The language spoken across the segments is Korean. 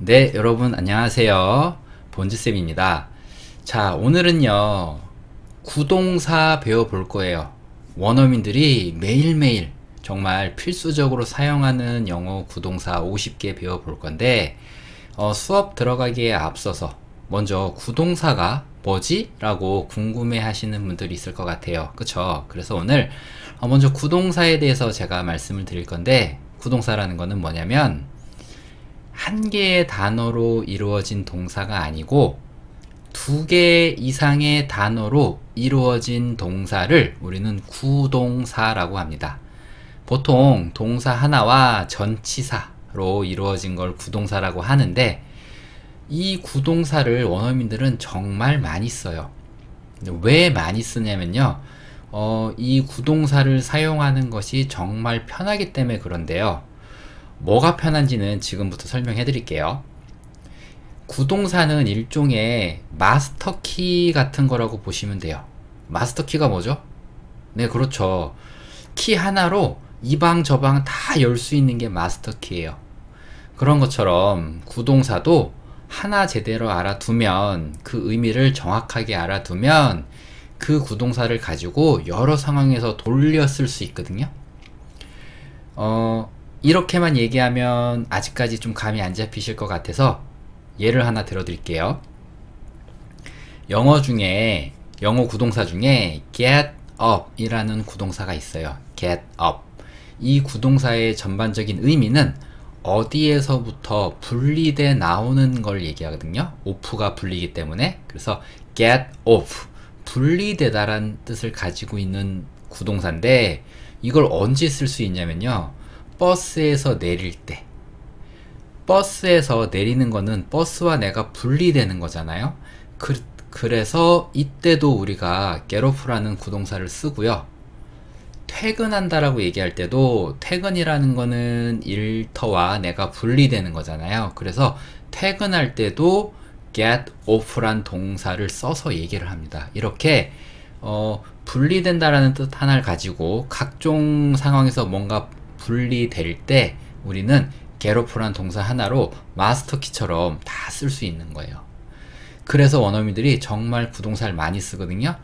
네, 여러분 안녕하세요. 본즈쌤입니다. 자, 오늘은요, 구동사 배워볼 거예요. 원어민들이 매일매일 정말 필수적으로 사용하는 영어 구동사 50개 배워볼 건데, 수업 들어가기에 앞서서 먼저 구동사가 뭐지? 라고 궁금해 하시는 분들이 있을 것 같아요. 그쵸? 그래서 오늘 먼저 구동사에 대해서 제가 말씀을 드릴 건데, 구동사라는 거는 뭐냐면, 한 개의 단어로 이루어진 동사가 아니고 두 개 이상의 단어로 이루어진 동사를 우리는 구동사라고 합니다. 보통 동사 하나와 전치사로 이루어진 걸 구동사라고 하는데, 이 구동사를 원어민들은 정말 많이 써요. 왜 많이 쓰냐면요, 이 구동사를 사용하는 것이 정말 편하기 때문에 그런데요. 뭐가 편한지는 지금부터 설명해 드릴게요. 구동사는 일종의 마스터키 같은 거라고 보시면 돼요. 마스터키가 뭐죠? 네, 그렇죠. 키 하나로 이 방 저 방 다 열 수 있는 게 마스터키예요. 그런 것처럼 구동사도 하나 제대로 알아두면, 그 의미를 정확하게 알아두면 그 구동사를 가지고 여러 상황에서 돌려 쓸 수 있거든요. 이렇게만 얘기하면 아직까지 좀 감이 안 잡히실 것 같아서 예를 하나 들어드릴게요. 영어 구동사 중에 get up 이라는 구동사가 있어요. get up. 이 구동사의 전반적인 의미는 어디에서부터 분리돼 나오는 걸 얘기하거든요. off가 분리기 때문에. 그래서 get off, 분리되다라는 뜻을 가지고 있는 구동사인데, 이걸 언제 쓸 수 있냐면요, 버스에서 내릴 때. 버스에서 내리는 거는 버스와 내가 분리되는 거잖아요. 그래서 이때도 우리가 get off라는 구동사를 쓰고요. 퇴근한다라고 얘기할 때도 퇴근이라는 거는 일터와 내가 분리되는 거잖아요. 그래서 퇴근할 때도 get off란 동사를 써서 얘기를 합니다. 이렇게 분리된다라는 뜻 하나를 가지고 각종 상황에서 뭔가 분리될 때 우리는 get off란 동사 하나로 마스터키처럼 다 쓸 수 있는 거예요. 그래서 원어민들이 정말 구동사를 많이 쓰거든요.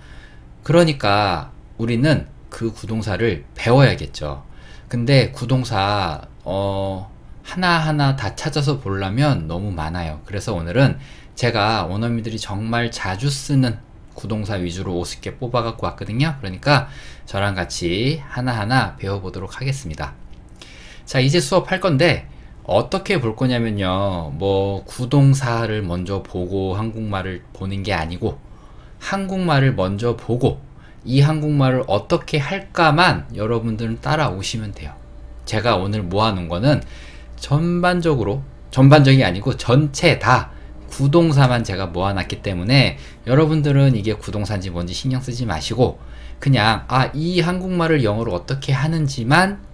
그러니까 우리는 그 구동사를 배워야겠죠. 근데 구동사 하나하나 다 찾아서 보려면 너무 많아요. 그래서 오늘은 제가 원어민들이 정말 자주 쓰는 구동사 위주로 50개 뽑아 갖고 왔거든요. 그러니까 저랑 같이 하나하나 배워보도록 하겠습니다. 자, 이제 수업할 건데 어떻게 볼 거냐면요, 뭐 구동사를 먼저 보고 한국말을 보는 게 아니고, 한국말을 먼저 보고 이 한국말을 어떻게 할까만 여러분들은 따라오시면 돼요. 제가 오늘 모아놓은 거는 전반적이 아니고 전체 다 구동사만 제가 모아놨기 때문에 여러분들은 이게 구동사인지 뭔지 신경 쓰지 마시고 그냥 이 한국말을 영어로 어떻게 하는지만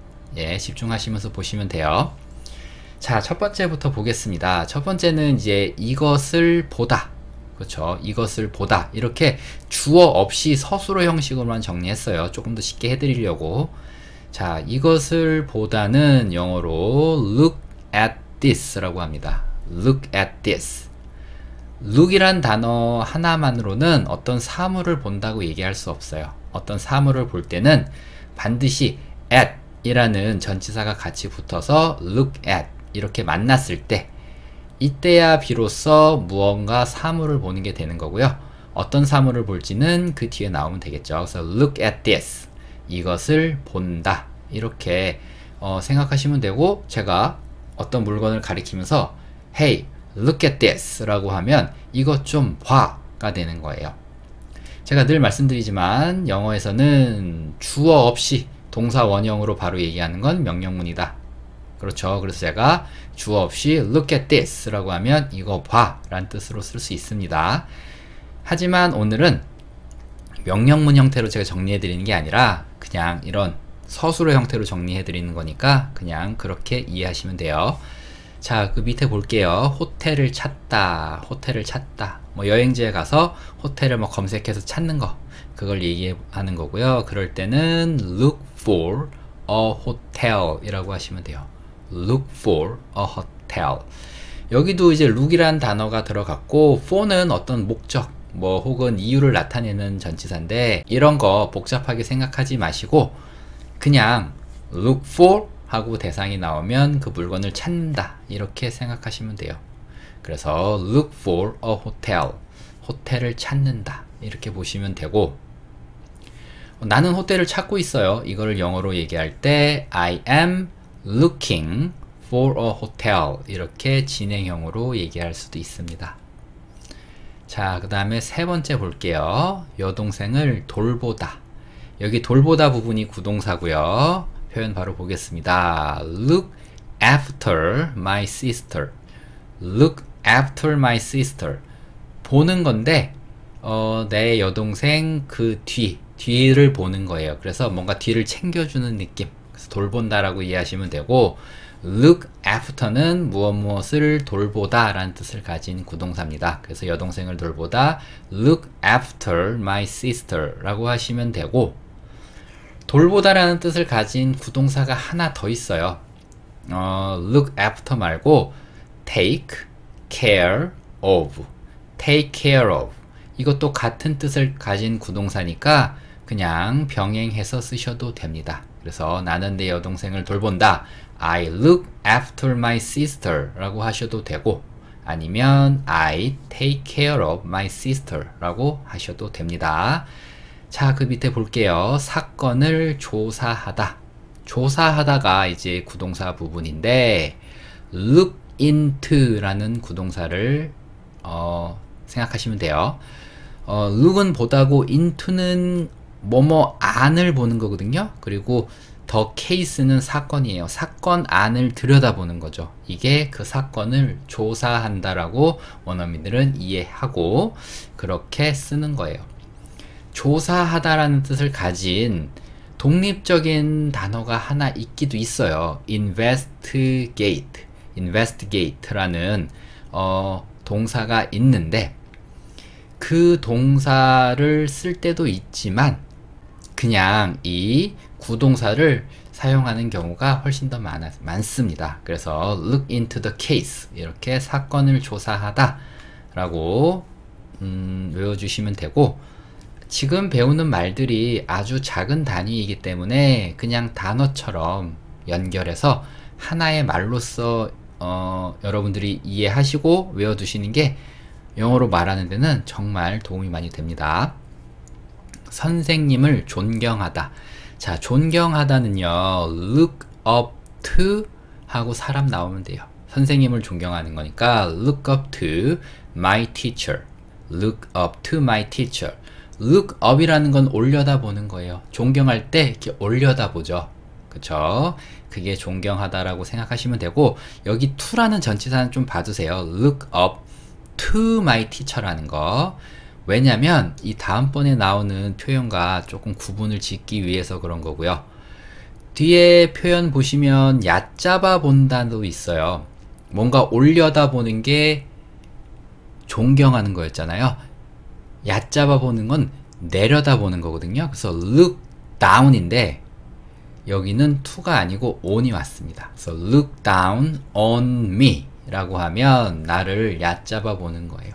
집중하시면서 보시면 돼요. 자, 첫 번째부터 보겠습니다. 첫 번째는 이제 이것을 보다. 그렇죠. 이것을 보다. 이렇게 주어 없이 서술어 형식으로만 정리했어요. 조금 더 쉽게 해드리려고. 자, 이것을 보다는 영어로 look at this 라고 합니다. look at this. look이란 단어 하나만으로는 어떤 사물을 본다고 얘기할 수 없어요. 어떤 사물을 볼 때는 반드시 at 이라는 전치사가 같이 붙어서 look at 이렇게 만났을 때, 이때야 비로소 무언가 사물을 보는 게 되는 거고요. 어떤 사물을 볼지는 그 뒤에 나오면 되겠죠. 그래서 look at this, 이것을 본다, 이렇게 생각하시면 되고, 제가 어떤 물건을 가리키면서 hey, look at this 라고 하면 이것 좀 봐가 되는 거예요. 제가 늘 말씀드리지만 영어에서는 주어 없이 동사 원형으로 바로 얘기하는 건 명령문이다. 그렇죠. 그래서 제가 주어 없이 look at this 라고 하면 이거 봐 라는 뜻으로 쓸 수 있습니다. 하지만 오늘은 명령문 형태로 제가 정리해 드리는 게 아니라 그냥 이런 서술어 형태로 정리해 드리는 거니까 그냥 그렇게 이해하시면 돼요. 자, 그 밑에 볼게요. 호텔을 찾다, 호텔을 찾다. 뭐 여행지에 가서 호텔을 뭐 검색해서 찾는 거, 그걸 얘기하는 거고요. 그럴 때는 look for a hotel 이라고 하시면 돼요. look for a hotel. 여기도 이제 look이란 단어가 들어갔고 for는 어떤 목적 뭐 혹은 이유를 나타내는 전치사인데 이런 거 복잡하게 생각하지 마시고 그냥 look for 하고 대상이 나오면 그 물건을 찾는다 이렇게 생각하시면 돼요. 그래서 look for a hotel, 호텔을 찾는다 이렇게 보시면 되고, 나는 호텔을 찾고 있어요. 이거를 영어로 얘기할 때 I am looking for a hotel 이렇게 진행형으로 얘기할 수도 있습니다. 자, 그 다음에 세 번째 볼게요. 여동생을 돌보다. 여기 돌보다 부분이 구동사고요. 표현 바로 보겠습니다. Look after my sister. Look after my sister. 보는 건데 내 여동생 그 뒤를 보는 거예요. 그래서 뭔가 뒤를 챙겨주는 느낌. 그래서 돌본다라고 이해하시면 되고, look after는 무엇을 돌보다 라는 뜻을 가진 구동사입니다. 그래서 여동생을 돌보다 look after my sister 라고 하시면 되고, 돌보다 라는 뜻을 가진 구동사가 하나 더 있어요. look after 말고 take care of, take care of 이것도 같은 뜻을 가진 구동사니까 그냥 병행해서 쓰셔도 됩니다. 그래서 나는 내 여동생을 돌본다. I look after my sister 라고 하셔도 되고, 아니면 I take care of my sister 라고 하셔도 됩니다. 자, 그 밑에 볼게요. 사건을 조사하다. 조사하다가 이제 구동사 부분인데 look into 라는 구동사를 생각하시면 돼요. look은 보다고 into는 뭐뭐 안을 보는 거거든요. 그리고 더 케이스는 사건이에요. 사건 안을 들여다보는 거죠. 이게 그 사건을 조사한다라고 원어민들은 이해하고 그렇게 쓰는 거예요. 조사하다라는 뜻을 가진 독립적인 단어가 하나 있기도 있어요. investigate, investigate라는 동사가 있는데 그 동사를 쓸 때도 있지만 그냥 이 구동사를 사용하는 경우가 훨씬 더 많습니다. 그래서 look into the case 이렇게 사건을 조사하다 라고 외워주시면 되고, 지금 배우는 말들이 아주 작은 단위이기 때문에 그냥 단어처럼 연결해서 하나의 말로써 여러분들이 이해하시고 외워두시는 게 영어로 말하는 데는 정말 도움이 많이 됩니다. 선생님을 존경하다. 자, 존경하다는요, look up to 하고 사람 나오면 돼요. 선생님을 존경하는 거니까 look up to my teacher. look up to my teacher. look up이라는 건 올려다 보는 거예요. 존경할 때 이렇게 올려다 보죠. 그쵸? 그게 존경하다라고 생각하시면 되고, 여기 to라는 전치사는 좀 봐주세요. look up to my teacher라는 거. 왜냐면 이 다음번에 나오는 표현과 조금 구분을 짓기 위해서 그런 거고요. 뒤에 표현 보시면 얕잡아 본다도 있어요. 뭔가 올려다 보는 게 존경하는 거였잖아요. 얕잡아 보는 건 내려다 보는 거거든요. 그래서 look down인데 여기는 to가 아니고 on이 왔습니다. 그래서 look down on me 라고 하면 나를 얕잡아 보는 거예요.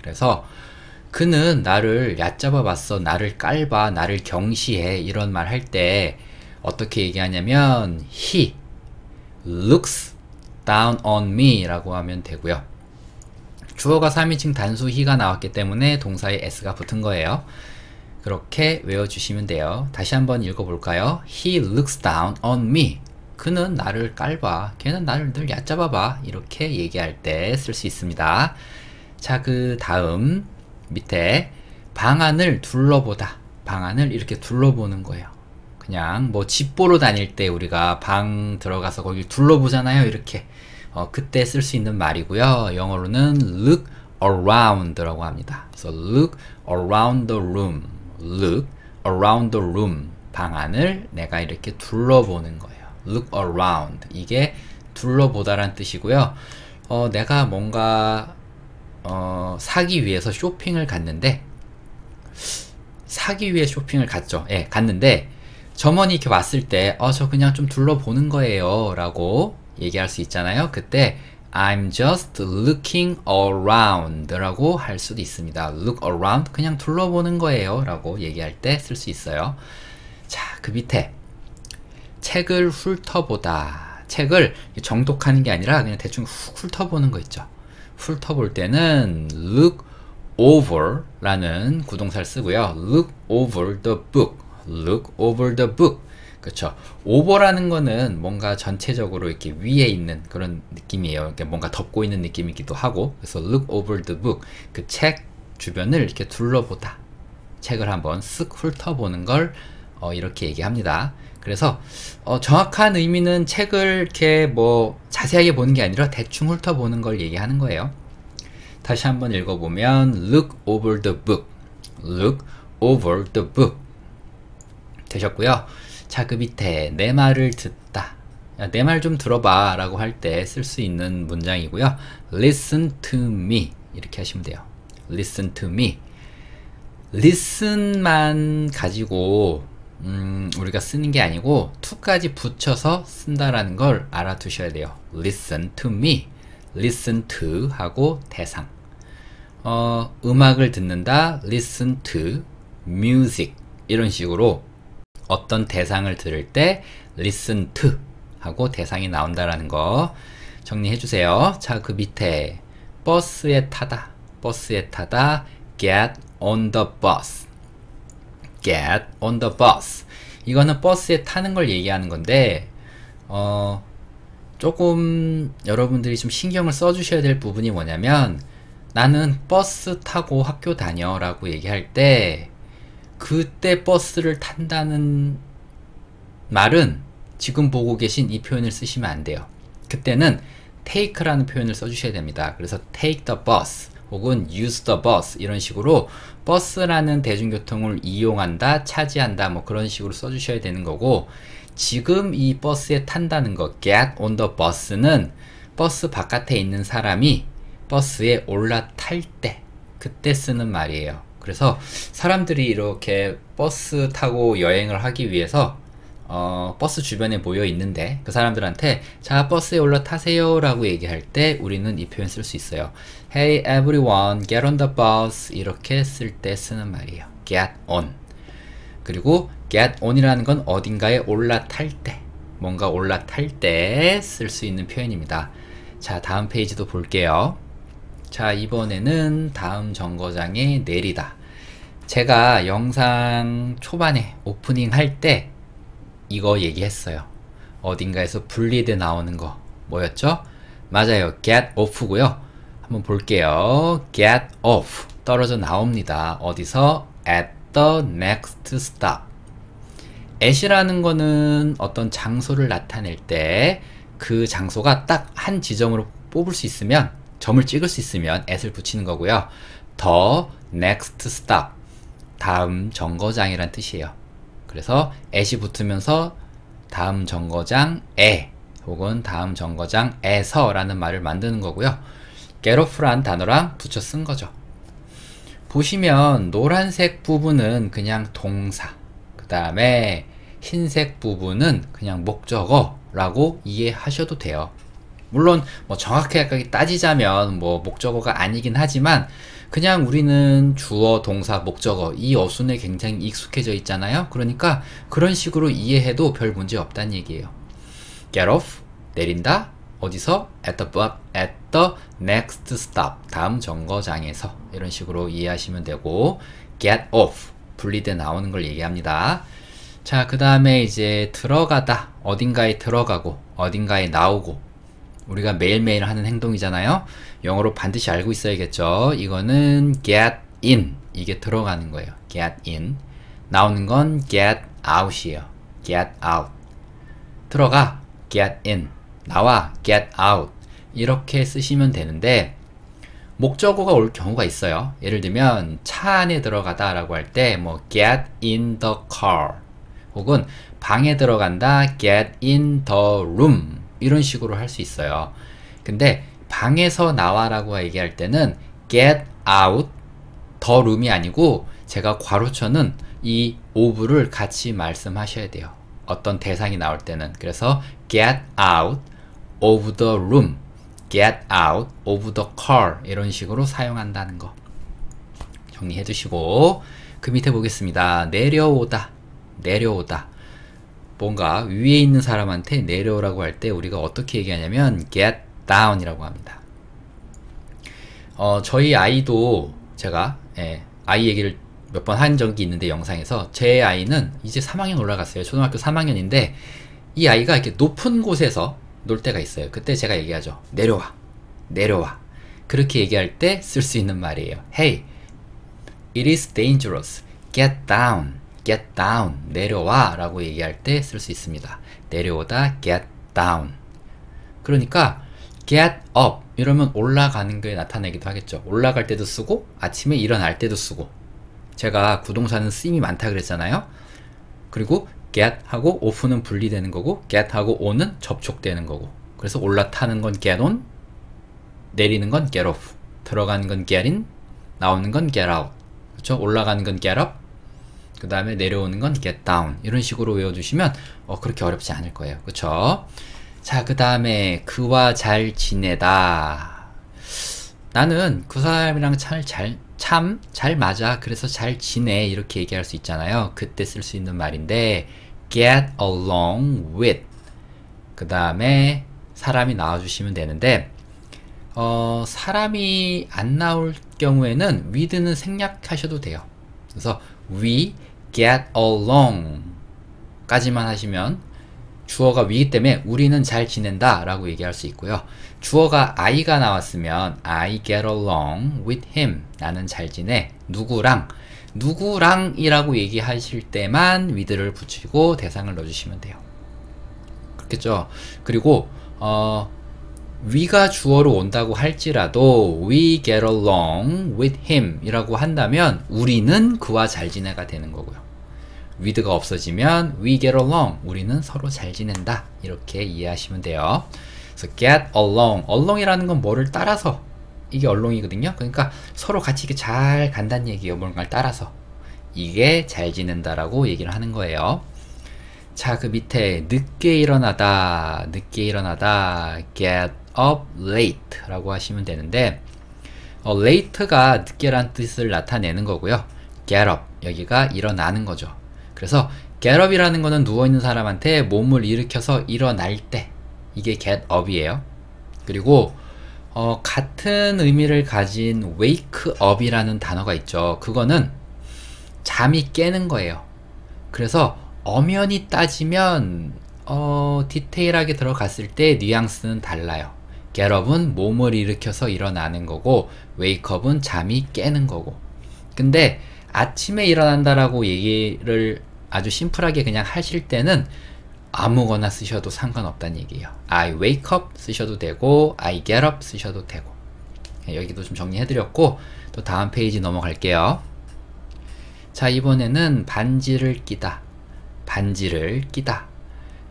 그래서 그는 나를 얕잡아 봤어, 나를 깔봐, 나를 경시해, 이런 말 할 때 어떻게 얘기하냐면 he looks down on me 라고 하면 되고요. 주어가 3인칭 단수 he가 나왔기 때문에 동사에 s가 붙은 거예요. 그렇게 외워주시면 돼요. 다시 한번 읽어볼까요? He looks down on me. 그는 나를 깔봐, 걔는 나를 늘 얕잡아봐, 이렇게 얘기할 때 쓸 수 있습니다. 자, 그 다음 밑에 방안을 둘러보다. 방안을 이렇게 둘러보는 거예요. 그냥 뭐 집 보러 다닐 때 우리가 방 들어가서 거기 둘러보잖아요. 이렇게 그때 쓸 수 있는 말이고요. 영어로는 look around 라고 합니다. 그래서 look around the room. look around the room. 방안을 내가 이렇게 둘러보는 거예요. look around. 이게 둘러보다란 뜻이고요. 내가 뭔가 사기 위해서 쇼핑을 갔는데, 사기 위해 쇼핑을 갔죠. 예, 갔는데 점원이 이렇게 왔을 때 저 그냥 좀 둘러보는 거예요 라고 얘기할 수 있잖아요. 그때 I'm just looking around 라고 할 수도 있습니다. look around 그냥 둘러보는 거예요 라고 얘기할 때 쓸 수 있어요. 자, 그 밑에 책을 훑어보다. 책을 정독하는 게 아니라 그냥 대충 훑어보는 거 있죠. 훑어볼 때는 look over 라는 구동사를 쓰고요. look over the book. look over the book. 그렇죠. over라는 거는 뭔가 전체적으로 이렇게 위에 있는 그런 느낌이에요. 그러니까 뭔가 덮고 있는 느낌이기도 하고. 그래서 look over the book. 그 책 주변을 이렇게 둘러보다. 책을 한번 쓱 훑어보는 걸 이렇게 얘기합니다. 그래서 정확한 의미는 책을 이렇게 뭐 자세하게 보는 게 아니라 대충 훑어보는 걸 얘기하는 거예요. 다시 한번 읽어보면 look over the book. look over the book. 되셨고요. 자, 그 밑에 내 말을 듣다. 내 말 좀 들어봐 라고 할 때 쓸 수 있는 문장이고요. listen to me 이렇게 하시면 돼요. listen to me. listen만 가지고 우리가 쓰는 게 아니고 to까지 붙여서 쓴다라는 걸 알아두셔야 돼요. listen to me. listen to 하고 대상. 음악을 듣는다. listen to music. 이런 식으로 어떤 대상을 들을 때 listen to 하고 대상이 나온다라는 거 정리해 주세요. 자, 그 밑에 버스에 타다. 버스에 타다. get on the bus. get on the bus. 이거는 버스에 타는 걸 얘기하는 건데 조금 여러분들이 좀 신경을 써 주셔야 될 부분이 뭐냐면 나는 버스 타고 학교 다녀 라고 얘기할 때 그때 버스를 탄다는 말은 지금 보고 계신 이 표현을 쓰시면 안 돼요. 그때는 take라는 표현을 써주셔야 됩니다. 그래서 take the bus 혹은 use the bus 이런 식으로 버스라는 대중교통을 이용한다, 차지한다 뭐 그런 식으로 써주셔야 되는 거고 지금 이 버스에 탄다는 거 get on the bus는 버스 바깥에 있는 사람이 버스에 올라탈 때 그때 쓰는 말이에요. 그래서 사람들이 이렇게 버스 타고 여행을 하기 위해서 버스 주변에 모여 있는데 그 사람들한테 자 버스에 올라타세요 라고 얘기할 때 우리는 이 표현 쓸 수 있어요. Hey everyone get on the bus 이렇게 쓸 때 쓰는 말이에요. get on. 그리고 get on이라는 건 어딘가에 올라탈 때 뭔가 올라탈 때 쓸 수 있는 표현입니다. 자, 다음 페이지도 볼게요. 자, 이번에는 다음 정거장에 내리다. 제가 영상 초반에 오프닝 할 때 이거 얘기했어요. 어딘가에서 분리돼 나오는 거 뭐였죠? 맞아요. get off고요. 한번 볼게요. get off 떨어져 나옵니다. 어디서? at the next stop. at이라는 거는 어떤 장소를 나타낼 때 그 장소가 딱 한 지점으로 뽑을 수 있으면 점을 찍을 수 있으면 at을 붙이는 거고요. the next stop 다음 정거장이란 뜻이에요. 그래서 at이 붙으면서 다음 정거장에 혹은 다음 정거장에서 라는 말을 만드는 거고요. get off란 단어랑 붙여 쓴 거죠. 보시면 노란색 부분은 그냥 동사, 그 다음에 흰색 부분은 그냥 목적어라고 이해하셔도 돼요. 물론 뭐 정확하게 따지자면 뭐 목적어가 아니긴 하지만 그냥 우리는 주어, 동사, 목적어 이 어순에 굉장히 익숙해져 있잖아요. 그러니까 그런 식으로 이해해도 별 문제 없다는 얘기예요. get off 내린다. 어디서? at the next stop 다음 정거장에서 이런 식으로 이해하시면 되고 get off 분리돼 나오는 걸 얘기합니다. 자, 그 다음에 이제 들어가다 어딘가에 들어가고 어딘가에 나오고 우리가 매일매일 하는 행동이잖아요. 영어로 반드시 알고 있어야겠죠. 이거는 get in 이게 들어가는 거예요. get in 나오는 건 get out이에요. get out 들어가 get in 나와 get out 이렇게 쓰시면 되는데 목적어가 올 경우가 있어요. 예를 들면 차 안에 들어가다 라고 할 때 뭐 get in the car 혹은 방에 들어간다 get in the room 이런 식으로 할 수 있어요. 근데 방에서 나와라고 얘기할 때는 get out the room이 아니고 제가 괄호쳐는 이 of를 같이 말씀하셔야 돼요. 어떤 대상이 나올 때는. 그래서 get out of the room get out of the car 이런 식으로 사용한다는 거 정리해 두시고 그 밑에 보겠습니다. 내려오다. 내려오다. 뭔가 위에 있는 사람한테 내려오라고 할 때 우리가 어떻게 얘기하냐면 get down 이라고 합니다. 저희 아이도 제가 아이 얘기를 몇 번 한 적이 있는데 영상에서 제 아이는 이제 3학년 올라갔어요. 초등학교 3학년인데 이 아이가 이렇게 높은 곳에서 놀 때가 있어요. 그때 제가 얘기하죠. 내려와. 내려와. 그렇게 얘기할 때 쓸 수 있는 말이에요. Hey, it is dangerous. Get down. Get down. 내려와 라고 얘기할 때 쓸 수 있습니다. 내려오다. Get down. 그러니까 get up 이러면 올라가는 게 나타내기도 하겠죠. 올라갈 때도 쓰고 아침에 일어날 때도 쓰고 제가 구동사는 쓰임이 많다 그랬잖아요. 그리고 get 하고 off는 분리되는 거고 get 하고 on은 접촉되는 거고 그래서 올라타는 건 get on 내리는 건 get off 들어가는 건 get in 나오는 건 get out 그렇죠? 올라가는 건 get up 그 다음에 내려오는 건 get down 이런 식으로 외워주시면 그렇게 어렵지 않을 거예요. 그쵸? 자, 그 다음에 그와 잘 지내다. 나는 그 사람이랑 참 잘 맞아. 그래서 잘 지내. 이렇게 얘기할 수 있잖아요. 그때 쓸 수 있는 말인데 get along with 그 다음에 사람이 나와주시면 되는데 사람이 안 나올 경우에는 with는 생략하셔도 돼요. 그래서 we get along 까지만 하시면 주어가 we이기 때문에 우리는 잘 지낸다 라고 얘기할 수 있고요. 주어가 I가 나왔으면 I get along with him 나는 잘 지내 누구랑 이라고 얘기하실 때만 with를 붙이고 대상을 넣어주시면 돼요. 그렇겠죠? 그리고 we가 주어로 온다고 할지라도 we get along with him 이라고 한다면 우리는 그와 잘 지내가 되는 거고요. with가 없어지면 we get along 우리는 서로 잘 지낸다 이렇게 이해하시면 돼요. 그래서 get along 이라는 건 뭐를 따라서 이게 along이거든요. 그러니까 서로 같이 이렇게 잘 간다는 얘기예요. 뭔가를 따라서 이게 잘 지낸다라고 얘기를 하는 거예요. 자, 그 밑에 늦게 일어나다 get up late 라고 하시면 되는데 late가 늦게란 뜻을 나타내는 거고요. get up 여기가 일어나는 거죠. 그래서 get up이라는 거는 누워있는 사람한테 몸을 일으켜서 일어날 때 이게 get up이에요. 그리고 같은 의미를 가진 wake up이라는 단어가 있죠. 그거는 잠이 깨는 거예요. 그래서 엄연히 따지면 디테일하게 들어갔을 때 뉘앙스는 달라요. get up은 몸을 일으켜서 일어나는 거고 wake up은 잠이 깨는 거고 근데 아침에 일어난다라고 얘기를 아주 심플하게 그냥 하실 때는 아무거나 쓰셔도 상관없다는 얘기예요. I wake up 쓰셔도 되고 I get up 쓰셔도 되고 여기도 좀 정리해드렸고 또 다음 페이지 넘어갈게요. 자, 이번에는 반지를 끼다.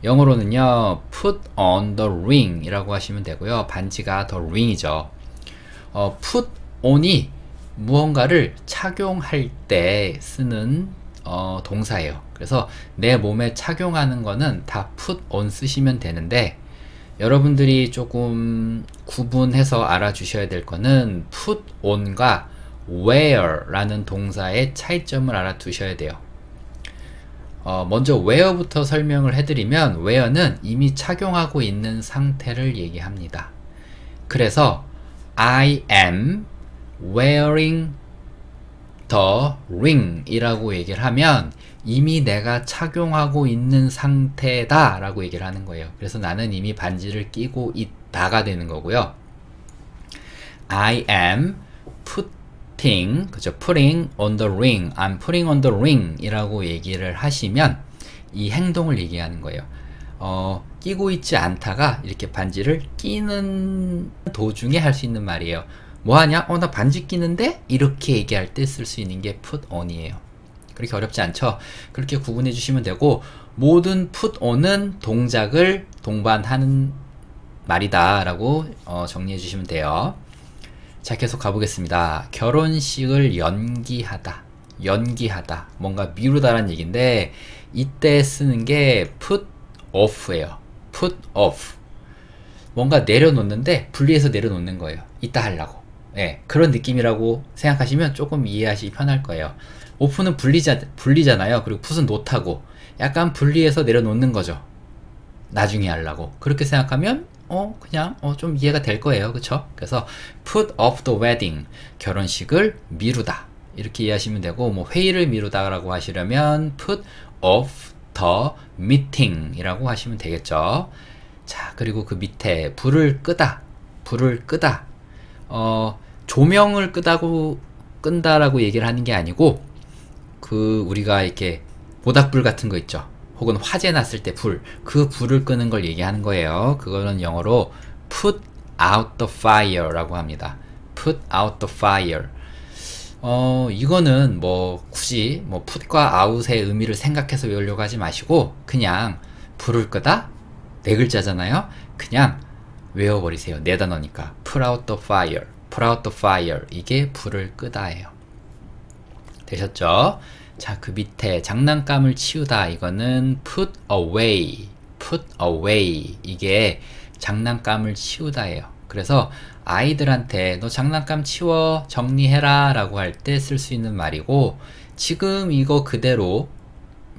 영어로는요 put on the ring 이라고 하시면 되고요. 반지가 the ring이죠. put on이 무언가를 착용할 때 쓰는 동사예요. 그래서 내 몸에 착용하는 거는 다 put on 쓰시면 되는데 여러분들이 조금 구분해서 알아주셔야 될 거는 put on과 wear 라는 동사의 차이점을 알아두셔야 돼요. 먼저 wear부터 설명을 해드리면 wear는 이미 착용하고 있는 상태를 얘기합니다. 그래서 I am wearing the ring 이라고 얘기를 하면 이미 내가 착용하고 있는 상태다 라고 얘기를 하는 거예요. 그래서 나는 이미 반지를 끼고 있다가 되는 거고요. I am putting on the ring, I'm putting on the ring 이라고 얘기를 하시면 이 행동을 얘기하는 거예요. 끼고 있지 않다가 이렇게 반지를 끼는 도중에 할 수 있는 말이에요. 뭐 하냐? 나 반지 끼는데? 이렇게 얘기할 때 쓸 수 있는 게 put on이에요. 그렇게 어렵지 않죠? 그렇게 구분해 주시면 되고 모든 put on은 동작을 동반하는 말이다 라고 정리해 주시면 돼요. 자, 계속 가보겠습니다. 결혼식을 연기하다. 뭔가 미루다라는 얘기인데 이때 쓰는 게 put off예요. put off. 뭔가 내려놓는데 분리해서 내려놓는 거예요. 이따 하려고. 예, 그런 느낌이라고 생각하시면 조금 이해하시기 편할 거예요. 오픈은 분리잖아요. 그리고 풋은 놓다고 약간 분리해서 내려놓는 거죠. 나중에 하려고. 그렇게 생각하면 그냥 좀 이해가 될 거예요. 그쵸? 그래서 put off the wedding, 결혼식을 미루다, 이렇게 이해하시면 되고, 뭐 회의를 미루다라고 하시려면 put off the meeting 이라고 하시면 되겠죠. 자, 그리고 그 밑에 불을 끄다, 조명을 끈다라고 얘기를 하는 게 아니고, 우리가 이렇게 모닥불 같은 거 있죠. 혹은 화재 났을 때 그 불을 끄는 걸 얘기하는 거예요. 그거는 영어로 put out the fire 라고 합니다. put out the fire. 이거는 굳이 put과 out의 의미를 생각해서 외우려고 하지 마시고, 그냥 불을 끄다? 네 글자잖아요. 그냥 외워버리세요. 네 단어니까. put out the fire, put out the fire. 이게 불을 끄다예요. 되셨죠? 자, 그 밑에 장난감을 치우다, 이거는 put away, put away. 이게 장난감을 치우다예요. 그래서 아이들한테 너 장난감 치워, 정리해라 라고 할 때 쓸 수 있는 말이고, 지금 이거 그대로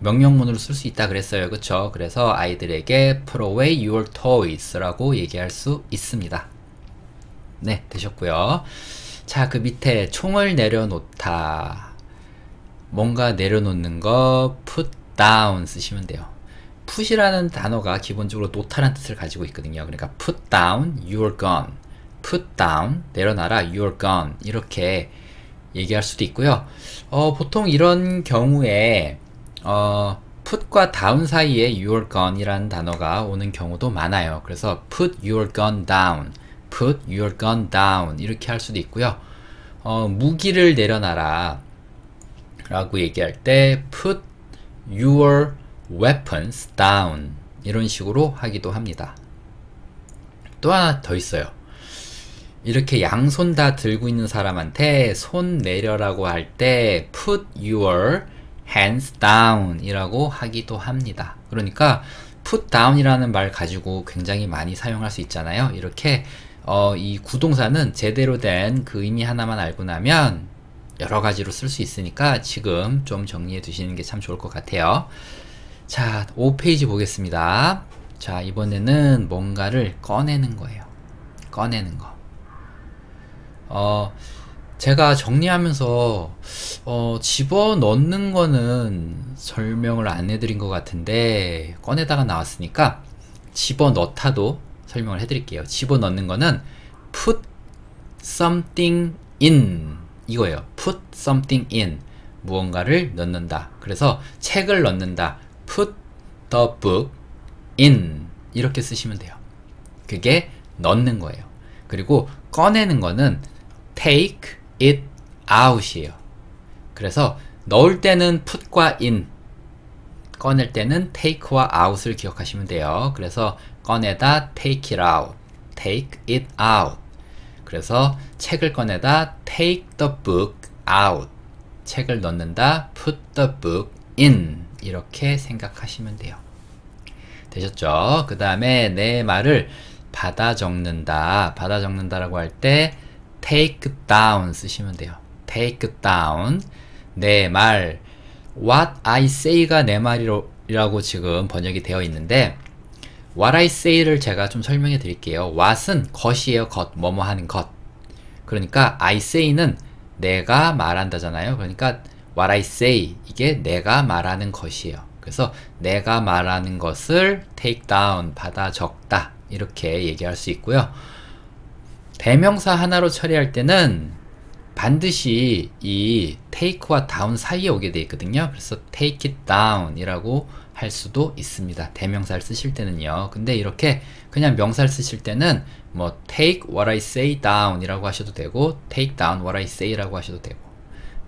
명령문으로 쓸 수 있다 그랬어요. 그쵸? 그래서 아이들에게 put away your toys 라고 얘기할 수 있습니다. 네, 되셨고요. 자, 그 밑에 총을 내려놓다, 뭔가 내려놓는 거 put down 쓰시면 돼요. put이라는 단어가 기본적으로 놓다라는 뜻을 가지고 있거든요. 그러니까 put down your gun, put down, 내려놔라 your gun, 이렇게 얘기할 수도 있고요. 보통 이런 경우에 put과 down 사이에 your gun 이라는 단어가 오는 경우도 많아요. 그래서 put your gun down, put your gun down 이렇게 할 수도 있고요. 무기를 내려놔라 라고 얘기할 때 put your weapons down 이런 식으로 하기도 합니다. 또 하나 더 있어요. 이렇게 양손 다 들고 있는 사람한테 손 내려라고 할 때 put your hands down 이라고 하기도 합니다. 그러니까 put down 이라는 말 가지고 굉장히 많이 사용할 수 있잖아요. 이렇게 이 구동사는 제대로 된 그 의미 하나만 알고 나면 여러 가지로 쓸 수 있으니까 지금 좀 정리해 두시는 게 참 좋을 것 같아요. 자, 5페이지 보겠습니다. 자, 이번에는 뭔가를 꺼내는 거예요. 꺼내는 거. 제가 정리하면서 집어넣는 거는 설명을 안 해드린 것 같은데, 꺼내다가 나왔으니까 집어넣다도 설명을 해드릴게요. 집어넣는 거는 put something in 이거예요. put something in, 무언가를 넣는다. 그래서 책을 넣는다. put the book in 이렇게 쓰시면 돼요. 그게 넣는 거예요. 그리고 꺼내는 거는 take it out 이에요. 그래서 넣을 때는 put과 in, 꺼낼 때는 take와 out을 기억하시면 돼요. 그래서 꺼내다 take it out, take it out. 그래서 책을 꺼내다 take the book out, 책을 넣는다 put the book in 이렇게 생각하시면 돼요. 되셨죠? 그 다음에 내 말을 받아 적는다, 받아 적는다라고 할 때 take down 쓰시면 돼요. take down, 내 말, what I say가 내 말이라고 지금 번역이 되어 있는데, what I say를 제가 좀 설명해 드릴게요. what은 것이에요. 것, 뭐뭐 하는 것. 그러니까 I say는 내가 말한다잖아요. 그러니까 what I say, 이게 내가 말하는 것이에요. 그래서 내가 말하는 것을 take down, 받아 적다 이렇게 얘기할 수 있고요. 대명사 하나로 처리할 때는 반드시 이 take와 down 사이에 오게 되어 있거든요. 그래서 take it down 이라고 할 수도 있습니다. 대명사를 쓰실 때는요. 근데 이렇게 그냥 명사를 쓰실 때는 뭐 take what I say down 이라고 하셔도 되고 take down what I say 라고 하셔도 되고,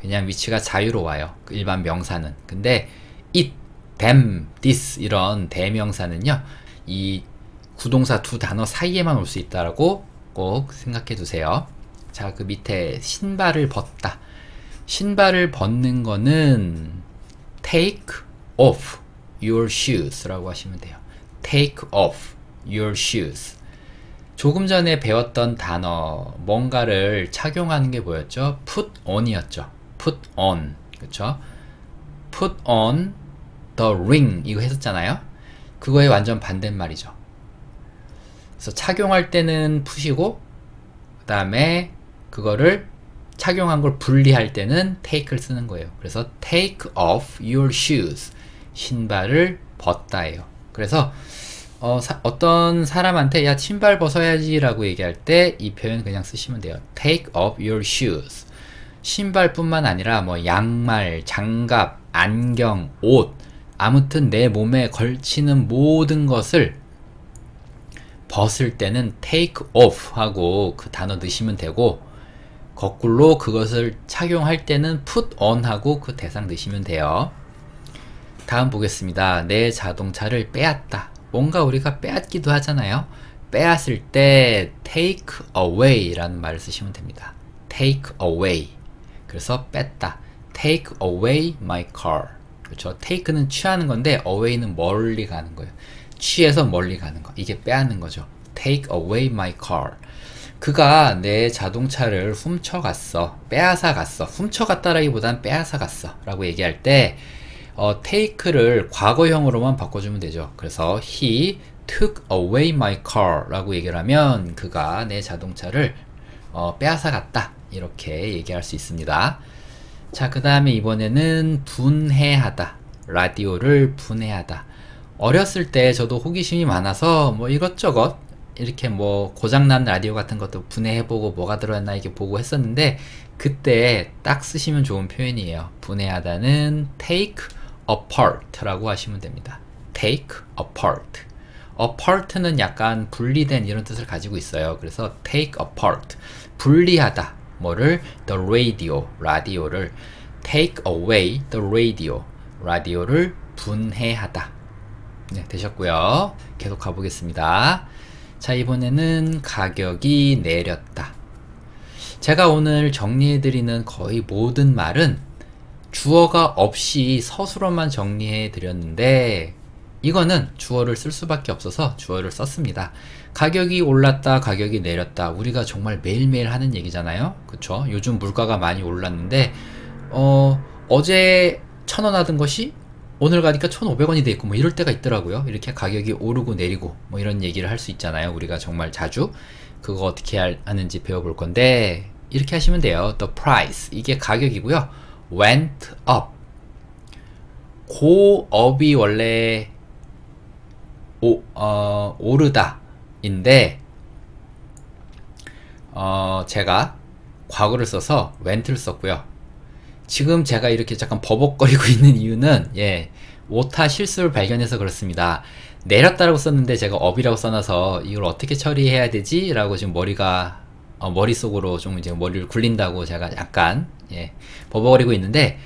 그냥 위치가 자유로워요. 일반 명사는. 근데 it, them, this 이런 대명사는요, 이 구동사 두 단어 사이에만 올 수 있다라고 꼭 생각해 두세요. 자, 그 밑에 신발을 벗다. 신발을 벗는 거는 take off your shoes 라고 하시면 돼요. take off your shoes. 조금 전에 배웠던 단어 뭔가를 착용하는 게 뭐였죠? put on이었죠. put on. 그쵸? put on the ring 이거 했었잖아요. 그거에 완전 반대말이죠. 그래서 착용할 때는 put이고 그 다음에 그거를 착용한 걸 분리할 때는 take를 쓰는 거예요. 그래서 take off your shoes. 신발을 벗다예요. 그래서 어떤 사람한테 야 신발 벗어야지 라고 얘기할 때 이 표현 그냥 쓰시면 돼요. take off your shoes. 신발뿐만 아니라 뭐 양말, 장갑, 안경, 옷 아무튼 내 몸에 걸치는 모든 것을 벗을 때는 take off 하고 그 단어 넣으시면 되고 거꾸로 그것을 착용할 때는 put on 하고 그 대상 넣으시면 돼요. 다음 보겠습니다. 내 자동차를 빼앗다. 뭔가 우리가 빼앗기도 하잖아요. 빼앗을 때 take away 라는 말을 쓰시면 됩니다. take away. 그래서 뺐다. take away my car. 그렇죠. take는 취하는 건데 away는 멀리 가는 거예요. 취해서 멀리 가는 거. 이게 빼앗는 거죠. take away my car. 그가 내 자동차를 훔쳐갔어. 빼앗아 갔어. 훔쳐갔다라기보단 빼앗아 갔어. 라고 얘기할 때 take를 과거형으로만 바꿔주면 되죠. 그래서 he took away my car 라고 얘기를 하면 그가 내 자동차를 빼앗아 갔다. 이렇게 얘기할 수 있습니다. 자, 그 다음에 이번에는 분해하다. 라디오를 분해하다. 어렸을 때 저도 호기심이 많아서 뭐 이것저것 이렇게 뭐 고장난 라디오 같은 것도 분해해보고 뭐가 들어있나 이렇게 보고 했었는데 그때 딱 쓰시면 좋은 표현이에요. 분해하다는 take apart 라고 하시면 됩니다. take apart. apart는 약간 분리된 이런 뜻을 가지고 있어요. 그래서 take apart. 분리하다. 뭐를? the radio. 라디오를 take away the radio. 라디오를 분해하다. 네, 되셨고요. 계속 가보겠습니다. 자, 이번에는 가격이 내렸다. 제가 오늘 정리해드리는 거의 모든 말은 주어가 없이 서술어만 정리해드렸는데 이거는 주어를 쓸 수밖에 없어서 주어를 썼습니다. 가격이 올랐다, 가격이 내렸다. 우리가 정말 매일매일 하는 얘기잖아요. 그쵸? 요즘 물가가 많이 올랐는데 어제 1,000원 하던 것이 오늘 가니까 1,500원이 돼 있고 뭐 이럴 때가 있더라고요. 이렇게 가격이 오르고 내리고 뭐 이런 얘기를 할 수 있잖아요. 우리가 정말 자주 그거 어떻게 하는지 배워볼 건데 이렇게 하시면 돼요. The price 이게 가격이고요. went up 고업이 원래 오르다 인데 제가 과거를 써서 went를 썼고요. 지금 제가 이렇게 잠깐 버벅거리고 있는 이유는 오타 실수를 발견해서 그렇습니다. 내렸다라고 썼는데 제가 up이라고 써놔서 이걸 어떻게 처리해야 되지? 라고 지금 머릿속으로 좀 이제 머리를 굴린다고 제가 약간 버벅거리고 있는데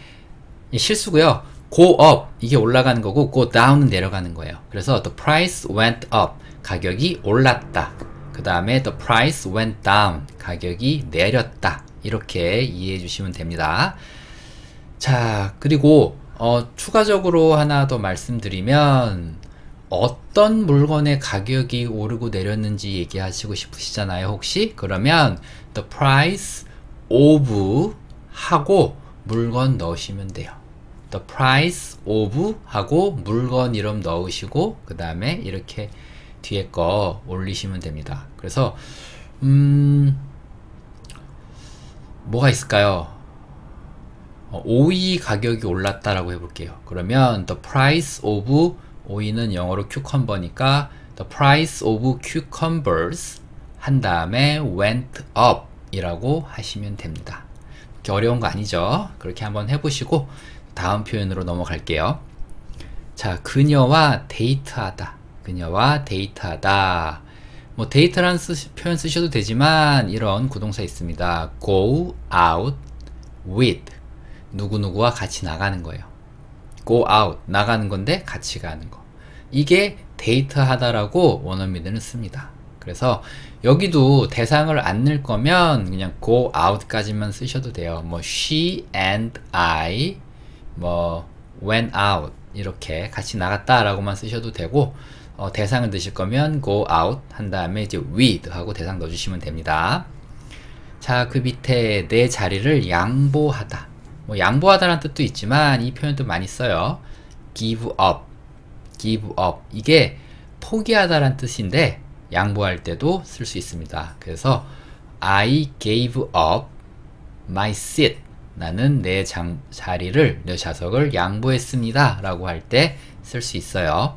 실수고요. go up 이게 올라가는 거고 go down은 내려가는 거예요. 그래서 the price went up 가격이 올랐다. 그 다음에 the price went down 가격이 내렸다. 이렇게 이해해 주시면 됩니다. 자, 그리고 추가적으로 하나 더 말씀드리면 어떤 물건의 가격이 오르고 내렸는지 얘기하시고 싶으시잖아요. 혹시? 그러면 the price of 하고 물건 넣으시면 돼요. the price of 하고 물건 이름 넣으시고 그 다음에 이렇게 뒤에 거 올리시면 됩니다. 그래서 뭐가 있을까요? 오이 가격이 올랐다라고 해볼게요. 그러면 the price of 오이는 영어로 cucumber니까 the price of cucumbers 한 다음에 went up 이라고 하시면 됩니다. 이렇게 어려운 거 아니죠? 그렇게 한번 해보시고 다음 표현으로 넘어갈게요. 자, 그녀와 데이트하다. 그녀와 데이트하다. 뭐 데이트라는 표현 쓰셔도 되지만 이런 구동사 있습니다. go out with 누구누구와 같이 나가는 거예요. go out 나가는 건데 같이 가는 거. 이게 데이트하다라고 원어민들은 씁니다. 그래서 여기도 대상을 안 넣을 거면 그냥 go out까지만 쓰셔도 돼요. 뭐 she and I 뭐 went out 이렇게 같이 나갔다 라고만 쓰셔도 되고 대상을 넣으실 거면 go out 한 다음에 이제 with 하고 대상 넣어주시면 됩니다. 자, 그 밑에 내 자리를 양보하다. 뭐 양보하다라는 뜻도 있지만 이 표현도 많이 써요. give up, give up. 이게 포기하다라는 뜻인데 양보할 때도 쓸 수 있습니다. 그래서 I gave up my seat. 나는 내 자리를, 내 좌석을 양보했습니다. 라고 할 때 쓸 수 있어요.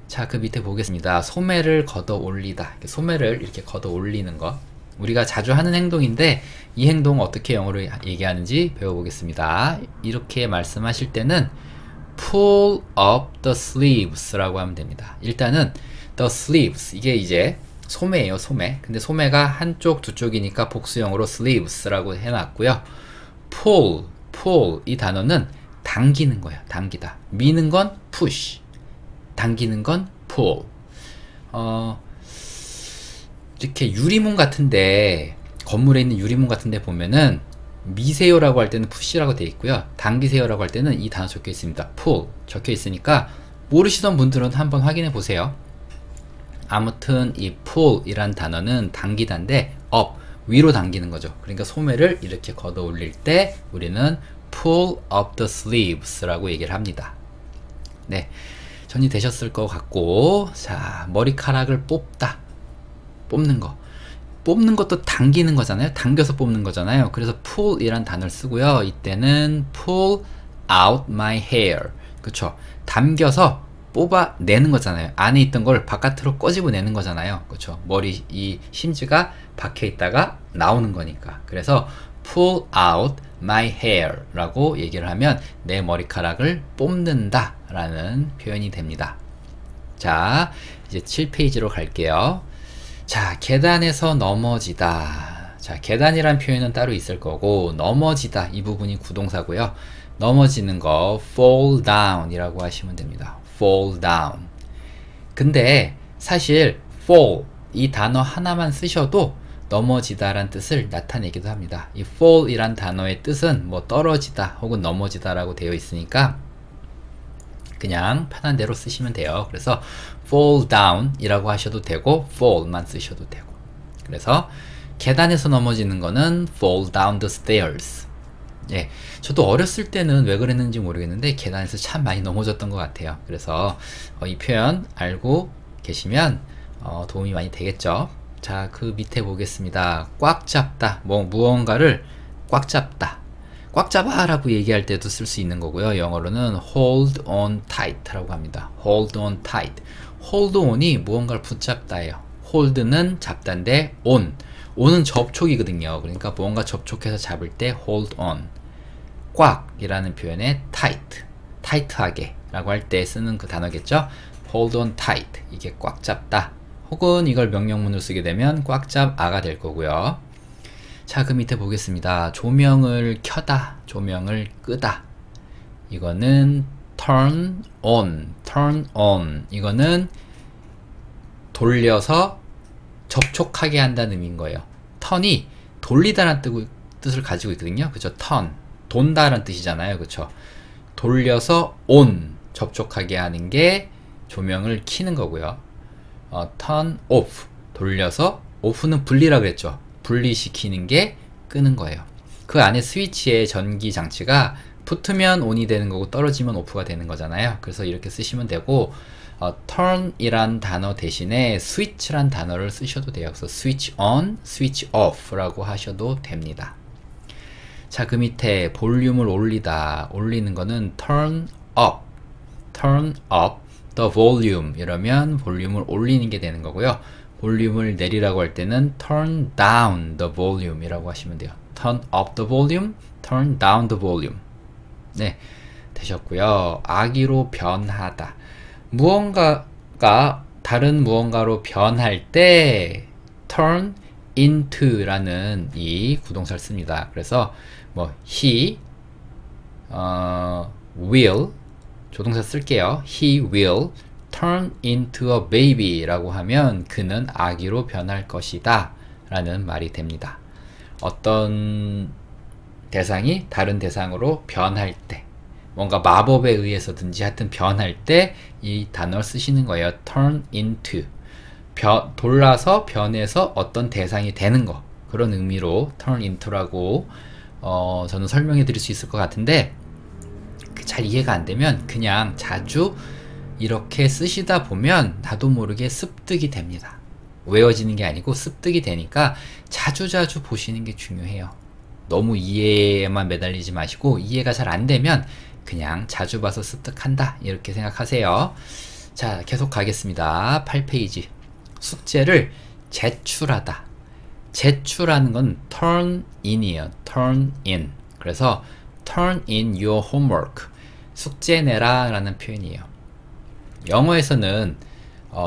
자, 그 밑에 보겠습니다. 소매를 걷어 올리다. 소매를 이렇게 걷어 올리는 거. 우리가 자주 하는 행동인데 이 행동 어떻게 영어로 얘기하는지 배워보겠습니다. 이렇게 말씀하실 때는 pull up the sleeves 라고 하면 됩니다. 일단은 the sleeves, 이게 이제 소매예요, 소매. 근데 소매가 한쪽 두 쪽이니까 복수형으로 sleeves 라고 해놨고요. pull 이 단어는 당기는 거예요. 당기다. 미는 건 push, 당기는 건 pull. 이렇게 유리문 같은데, 건물에 있는 유리문 같은데 보면은 미세요라고 할 때는 push라고 되어 있고요. 당기세요라고 할 때는 이 단어 적혀 있습니다. pull 적혀 있으니까 모르시던 분들은 한번 확인해 보세요. 아무튼 이 pull 이란 단어는 당기다인데 up, 위로 당기는 거죠. 그러니까 소매를 이렇게 걷어 올릴 때 우리는 pull up the sleeves 라고 얘기를 합니다. 네, 정리되셨을 것 같고, 자, 머리카락을 뽑다. 뽑는 거. 뽑는 것도 당기는 거잖아요. 당겨서 뽑는 거잖아요. 그래서 pull 이란 단어를 쓰고요. 이때는 pull out my hair. 그쵸? 당겨서 뽑아내는 거잖아요. 안에 있던 걸 바깥으로 꺼집어내는 거잖아요. 그쵸? 머리, 이 심지가 박혀 있다가 나오는 거니까. 그래서 pull out my hair 라고 얘기를 하면 내 머리카락을 뽑는다 라는 표현이 됩니다. 자, 이제 7페이지로 갈게요. 자, 계단에서 넘어지다. 자, 계단이란 표현은 따로 있을 거고, 넘어지다 이 부분이 구동사고요. 넘어지는 거 fall down 이라고 하시면 됩니다. fall down. 근데 사실 fall 이 단어 하나만 쓰셔도 넘어지다 란 뜻을 나타내기도 합니다. 이 fall 이란 단어의 뜻은 뭐 떨어지다 혹은 넘어지다 라고 되어 있으니까 그냥 편한 대로 쓰시면 돼요. 그래서 fall down 이라고 하셔도 되고 fall만 쓰셔도 되고. 그래서 계단에서 넘어지는 거는 fall down the stairs. 예, 저도 어렸을 때는 왜 그랬는지 모르겠는데 계단에서 참 많이 넘어졌던 것 같아요. 그래서 이 표현 알고 계시면 도움이 많이 되겠죠. 자, 그 밑에 보겠습니다. 꽉 잡다. 무언가를 꽉 잡다. 꽉 잡아 라고 얘기할 때도 쓸 수 있는 거고요. 영어로는 hold on tight 라고 합니다. hold on tight. hold on이 무언가를 붙잡다예요. hold는 잡다인데 on은 접촉이거든요. 그러니까 무언가 접촉해서 잡을 때 hold on. 꽉 이라는 표현에 tight하게 라고 할 때 쓰는 그 단어겠죠. hold on tight. 이게 꽉 잡다. 혹은 이걸 명령문으로 쓰게 되면 꽉 잡아가 될 거고요. 자, 그 밑에 보겠습니다. 조명을 켜다, 조명을 끄다. 이거는 turn on. 이거는 돌려서 접촉하게 한다는 의미인 거예요. turn이 돌리다라는 뜻을 가지고 있거든요. 그죠? turn, 돈다라는 뜻이잖아요. 그쵸? 돌려서 on, 접촉하게 하는 게 조명을 켜는 거고요. turn off, 돌려서, off는 분리라 그랬죠. 분리시키는 게 끄는 거예요. 그 안에 스위치의 전기 장치가 붙으면 on이 되는 거고 떨어지면 off가 되는 거잖아요. 그래서 이렇게 쓰시면 되고, turn 이란 단어 대신에 switch란 단어를 쓰셔도 돼요. 그래서 switch on, switch off 라고 하셔도 됩니다. 자, 그 밑에 볼륨을 올리다. 올리는 거는 turn up the volume 이러면 볼륨을 올리는 게 되는 거고요. 볼륨을 내리라고 할 때는 turn down the volume 이라고 하시면 돼요. turn up the volume, turn down the volume. 네, 되셨고요. 악의로 변하다. 무언가가 다른 무언가로 변할 때 turn into 라는 이 구동사를 씁니다. 그래서 뭐 he will 조동사 쓸게요. He will turn into a baby 라고 하면 그는 아기로 변할 것이다 라는 말이 됩니다. 어떤 대상이 다른 대상으로 변할 때 뭔가 마법에 의해서든지 하여튼 변할 때 이 단어를 쓰시는 거예요. turn into. 돌아서 변해서 어떤 대상이 되는 거. 그런 의미로 turn into라고 저는 설명해 드릴 수 있을 것 같은데 잘 이해가 안 되면 그냥 자주 이렇게 쓰시다 보면 나도 모르게 습득이 됩니다. 외워지는 게 아니고 습득이 되니까 자주자주 보시는 게 중요해요. 너무 이해에만 매달리지 마시고 이해가 잘 안 되면 그냥 자주 봐서 습득한다 이렇게 생각하세요. 자, 계속 가겠습니다. 8페이지. 숙제를 제출하다. 제출하는 건 turn in이에요. turn in. 그래서 turn in your homework. 숙제 내라 라는 표현이에요. 영어에서는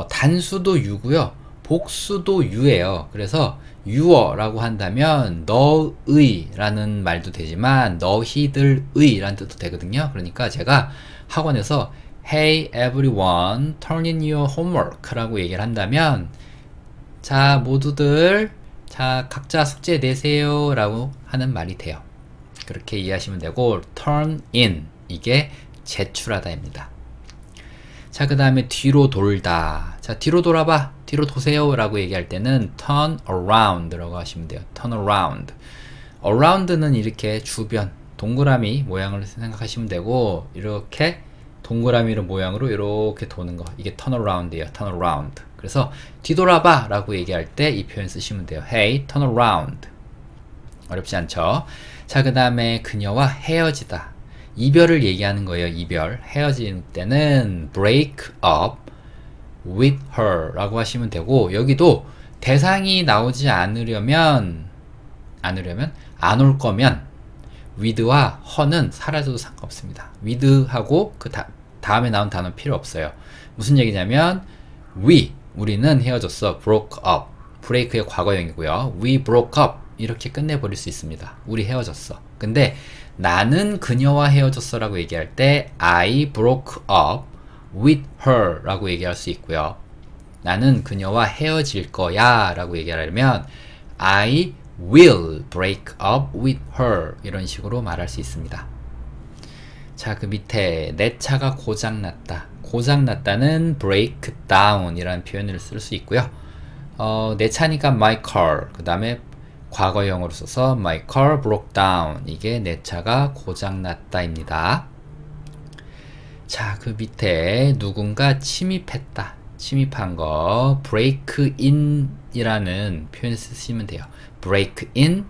단수도 you고요. 복수도 you예요. 그래서 you라고 한다면 너의 라는 말도 되지만 너희들의 라는 뜻도 되거든요. 그러니까 제가 학원에서 Hey everyone, turn in your homework 라고 얘기를 한다면 자 모두들 자 각자 숙제 내세요 라고 하는 말이 돼요. 그렇게 이해하시면 되고 turn in 이게 제출하다입니다. 자, 그 다음에 뒤로 돌다. 자, 뒤로 돌아봐. 뒤로 도세요. 라고 얘기할 때는 turn around 라고 하시면 돼요. turn around. around는 이렇게 주변, 동그라미 모양을 생각하시면 되고, 이렇게 동그라미로 모양으로 이렇게 도는 거. 이게 turn around이에요. turn around. 그래서 뒤돌아봐. 라고 얘기할 때 이 표현 쓰시면 돼요. Hey, turn around. 어렵지 않죠? 자, 그 다음에 그녀와 헤어지다. 이별을 얘기하는 거예요. 이별. 헤어질 때는 break up with her 라고 하시면 되고 여기도 대상이 나오지 않으려면 안 올 거면 with와 her는 사라져도 상관없습니다. with하고 그 다음에 나온 단어 필요 없어요. 무슨 얘기냐면 우리는 헤어졌어. broke up. break의 과거형이고요. we broke up 이렇게 끝내버릴 수 있습니다. 우리 헤어졌어. 근데 나는 그녀와 헤어졌어 라고 얘기할 때 I broke up with her 라고 얘기할 수 있고요. 나는 그녀와 헤어질 거야 라고 얘기하려면 I will break up with her 이런 식으로 말할 수 있습니다. 자, 그 밑에 내 차가 고장났다. 고장났다는 break down 이라는 표현을 쓸 수 있고요. 내 차니까 my car 그 다음에 과거형으로 써서 my car broke down 이게 내 차가 고장났다 입니다. 자, 그 밑에 누군가 침입했다. 침입한 거 break in 이라는 표현 쓰시면 돼요. break in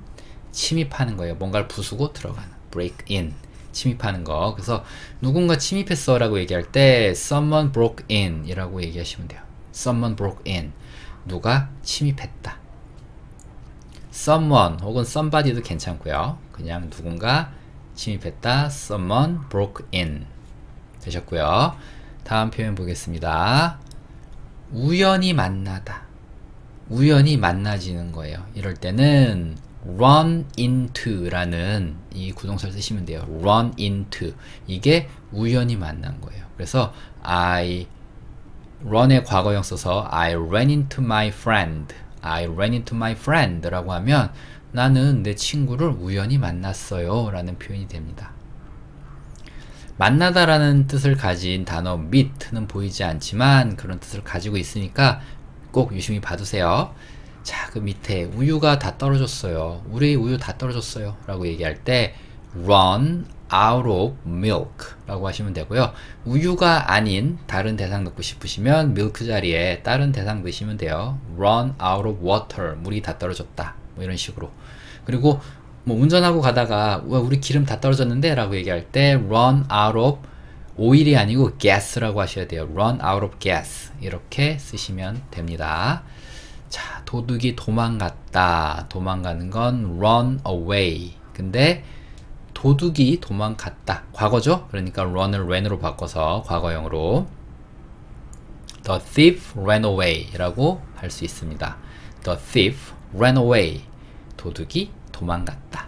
침입하는 거예요. 뭔가를 부수고 들어가는 break in 침입하는 거. 그래서 누군가 침입했어 라고 얘기할 때 someone broke in 이라고 얘기하시면 돼요. someone broke in 누가 침입했다. someone 혹은 somebody도 괜찮고요. 그냥 누군가 침입했다. someone broke in 되셨고요. 다음 표현 보겠습니다. 우연히 만나다. 우연히 만나지는 거예요. 이럴 때는 run into 라는 이 구동사를 쓰시면 돼요. run into 이게 우연히 만난 거예요. 그래서 run의 과거형 써서 I ran into my friend I ran into my friend 라고 하면 나는 내 친구를 우연히 만났어요 라는 표현이 됩니다. 만나다 라는 뜻을 가진 단어 meet는 보이지 않지만 그런 뜻을 가지고 있으니까 꼭 유심히 봐두세요. 자, 그 밑에 우유가 다 떨어졌어요. 우리 우유 다 떨어졌어요 라고 얘기할 때 run out of milk 라고 하시면 되고요. 우유가 아닌 다른 대상 넣고 싶으시면 milk 자리에 다른 대상 넣으시면 돼요. run out of water 물이 다 떨어졌다 뭐 이런 식으로. 그리고 뭐 운전하고 가다가 우리 기름 다 떨어졌는데 라고 얘기할 때 run out of 오일이 아니고 gas라고 하셔야 돼요. run out of gas 이렇게 쓰시면 됩니다. 자, 도둑이 도망갔다. 도망가는 건 run away. 근데 도둑이 도망갔다. 과거죠? 그러니까 run을 ran으로 바꿔서 과거형으로 The thief ran away 라고 할 수 있습니다. The thief ran away. 도둑이 도망갔다.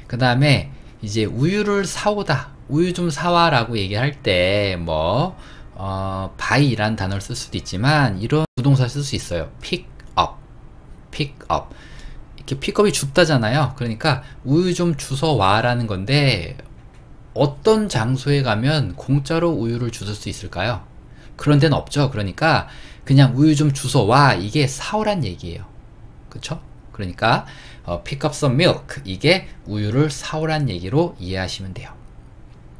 그 다음에 이제 우유를 사오다. 우유 좀 사와 라고 얘기할 때 뭐 buy라는 단어를 쓸 수도 있지만 이런 부동사 쓸 수 있어요. pick up. pick up. 이렇게 픽업이 줍다잖아요. 그러니까 우유 좀 주워 와 라는 건데 어떤 장소에 가면 공짜로 우유를 주실 수 있을까요? 그런 데는 없죠. 그러니까 그냥 우유 좀 주워 와, 이게 사오란 얘기예요. 그쵸? 그러니까 pick up some milk, 이게 우유를 사오란 얘기로 이해하시면 돼요.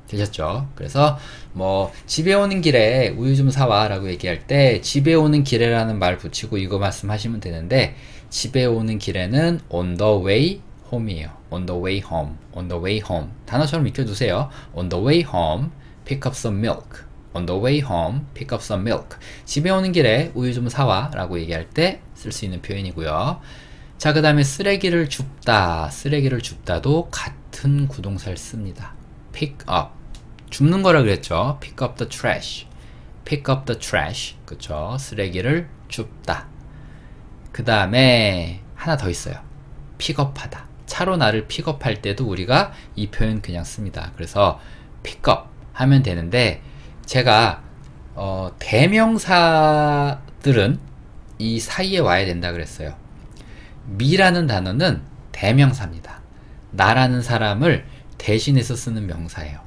되셨죠? 그래서 뭐 집에 오는 길에 우유 좀 사와 라고 얘기할 때 집에 오는 길에라는 말 붙이고 이거 말씀하시면 되는데, 집에 오는 길에는 on the way home이에요. on the way home, on the way home 단어처럼 익혀두세요. on the way home, pick up some milk. on the way home, pick up some milk. 집에 오는 길에 우유 좀 사와 라고 얘기할 때 쓸 수 있는 표현이고요. 자, 그 다음에 쓰레기를 줍다, 쓰레기를 줍다도 같은 구동사를 씁니다. pick up, 줍는 거라 그랬죠. pick up the trash, pick up the trash. 그쵸? 쓰레기를 줍다. 그 다음에 하나 더 있어요. 픽업하다. 차로 나를 픽업할 때도 우리가 이 표현 그냥 씁니다. 그래서 픽업 하면 되는데, 제가 대명사들은 이 사이에 와야 된다 그랬어요. me라는 단어는 대명사입니다. 나라는 사람을 대신해서 쓰는 명사예요.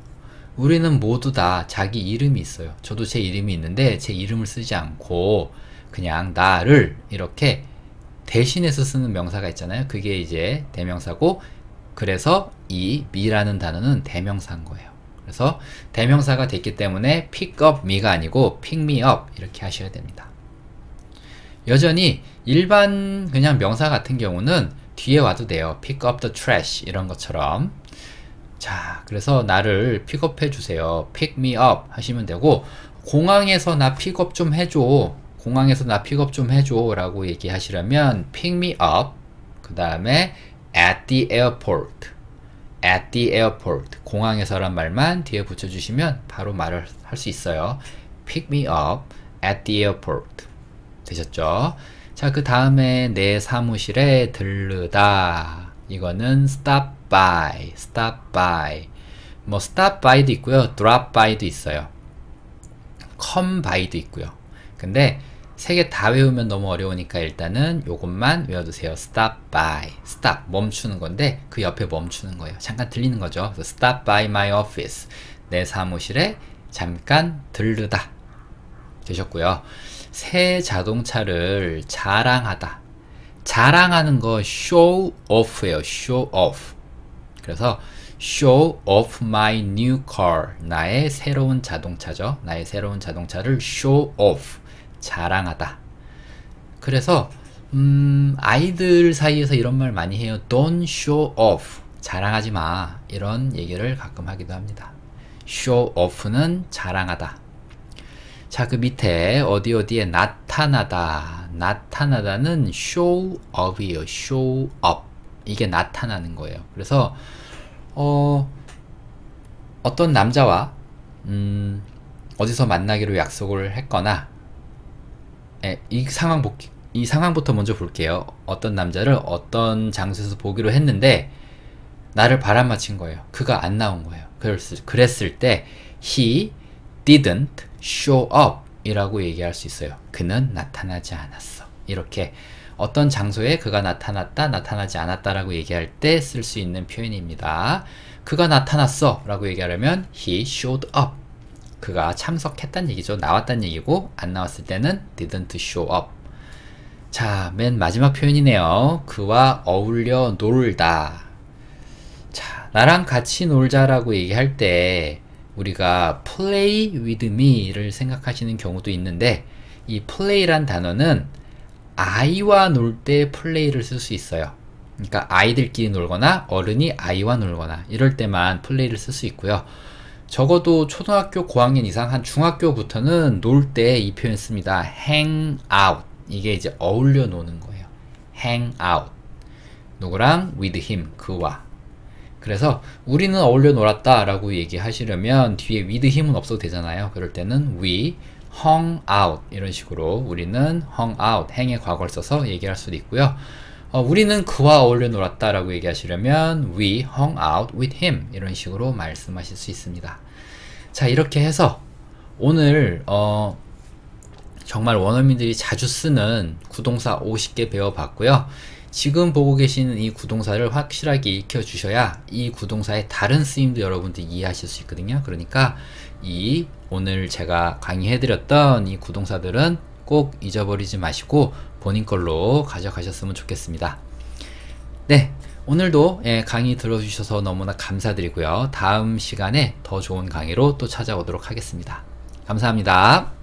우리는 모두 다 자기 이름이 있어요. 저도 제 이름이 있는데 제 이름을 쓰지 않고 그냥 나를 이렇게 대신해서 쓰는 명사가 있잖아요. 그게 이제 대명사고, 그래서 이 me라는 단어는 대명사인 거예요. 그래서 대명사가 됐기 때문에 pick up me가 아니고 pick me up 이렇게 하셔야 됩니다. 여전히 일반 그냥 명사 같은 경우는 뒤에 와도 돼요. pick up the trash 이런 것처럼. 자, 그래서 나를 픽업해 주세요. pick me up 하시면 되고, 공항에서 나 픽업 좀 해줘, 공항에서 나 픽업 좀 해줘 라고 얘기하시려면 pick me up, 그 다음에 at the airport, at the airport, 공항에서란 말만 뒤에 붙여주시면 바로 말을 할 수 있어요. pick me up at the airport. 되셨죠? 자, 그 다음에 내 사무실에 들르다, 이거는 stop by, stop by. 뭐 stop by도 있고요, drop by도 있어요, come by도 있고요. 근데 세 개 다 외우면 너무 어려우니까 일단은 요것만 외워두세요. stop by, stop 멈추는 건데 그 옆에 멈추는 거예요. 잠깐 들리는 거죠. 그래서 stop by my office, 내 사무실에 잠깐 들르다. 되셨고요. 새 자동차를 자랑하다, 자랑하는 거 show off예요. show off. 그래서 show off my new car, 나의 새로운 자동차죠. 나의 새로운 자동차를 show off, 자랑하다. 그래서 아이들 사이에서 이런 말 많이 해요. don't show off, 자랑하지 마, 이런 얘기를 가끔 하기도 합니다. show off는 자랑하다. 자, 그 밑에 어디에 나타나다, 나타나다는 show up이에요. show up, 이게 나타나는 거예요. 그래서 어떤 남자와 어디서 만나기로 약속을 했거나, 이 상황부터 먼저 볼게요. 어떤 남자를 어떤 장소에서 보기로 했는데 나를 바람맞힌 거예요. 그가 안 나온 거예요. 그랬을 때 he didn't show up 이라고 얘기할 수 있어요. 그는 나타나지 않았어. 이렇게 어떤 장소에 그가 나타났다, 나타나지 않았다 라고 얘기할 때 쓸 수 있는 표현입니다. 그가 나타났어 라고 얘기하려면 he showed up, 그가 참석했단 얘기죠. 나왔단 얘기고, 안 나왔을 때는 didn't show up. 자, 맨 마지막 표현이네요. 그와 어울려 놀다. 자, 나랑 같이 놀자라고 얘기할 때 우리가 play with me를 생각하시는 경우도 있는데, 이 play란 단어는 아이와 놀 때 play를 쓸 수 있어요. 그러니까 아이들끼리 놀거나 어른이 아이와 놀거나 이럴 때만 play를 쓸 수 있고요. 적어도 초등학교 고학년 이상 한 중학교부터는 놀 때 이 표현 씁니다. hang out. 이게 이제 어울려 노는 거예요. hang out. 누구랑? with him, 그와. 그래서 우리는 어울려 놀았다 라고 얘기하시려면 뒤에 with him은 없어도 되잖아요. 그럴 때는 we hung out 이런 식으로 우리는 hung out, hang의 과거를 써서 얘기할 수도 있고요. 우리는 그와 어울려 놀았다 라고 얘기하시려면 we hung out with him 이런 식으로 말씀하실 수 있습니다. 자, 이렇게 해서 오늘 정말 원어민들이 자주 쓰는 구동사 50개 배워봤고요. 지금 보고 계시는 이 구동사를 확실하게 익혀주셔야 이 구동사의 다른 쓰임도 여러분들이 이해하실 수 있거든요. 그러니까 이 오늘 제가 강의해드렸던 이 구동사들은 꼭 잊어버리지 마시고 본인 걸로 가져가셨으면 좋겠습니다. 네, 오늘도 강의 들어주셔서 너무나 감사드리고요. 다음 시간에 더 좋은 강의로 또 찾아오도록 하겠습니다. 감사합니다.